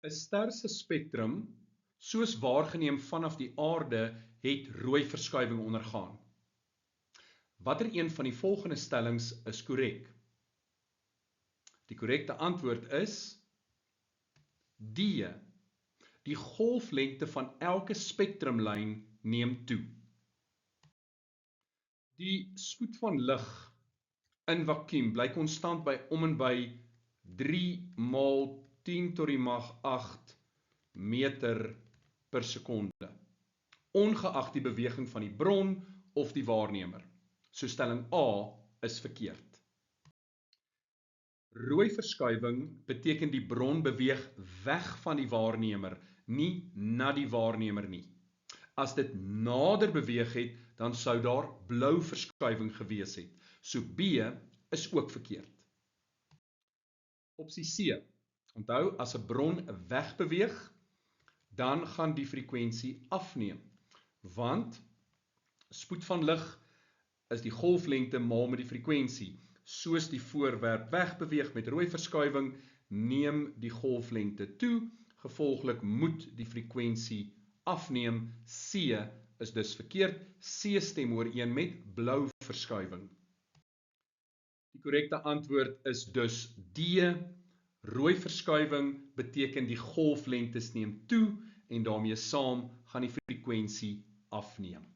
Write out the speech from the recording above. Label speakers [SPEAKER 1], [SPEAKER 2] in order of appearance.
[SPEAKER 1] 'n ster se spektrum, soos waargeneem vanaf die aarde, het rooi verskywing ondergaan. Watter een van die volgende stellings is korrek? Die korrekte antwoord is D. Die golflengte van elke spektrumlyn neem toe. Die spoed van lig in vakuum bly konstant by om en by 3 maal 10 tot die mag 8 meter per sekonde, ongeag die beweging van die bron of die waarnemer. So stelling A is verkeerd. Rooi verskywing beteken die bron beweeg weg van die waarnemer, nie na die waarnemer nie. As dit nader beweeg het, dan sou daar blou verskywing gewees het. So B is ook verkeerd. Opsie C. Onthou, as 'n bron wegbeweeg, dan gaan die frekwensie afneem, want spoed van lig is die golflengte maal met die frekwensie. Soos die voorwerp wegbeweeg met rooi verskywing, neem die golflengte toe, gevolglik moet die frekwensie afneem. C is dus verkeerd. C stem ooreen met blou verskywing. Die korrekte antwoord is dus D. Rooi verskywing beteken die golflengtes neem toe en daarmee saam gaan die frekwensie afneem.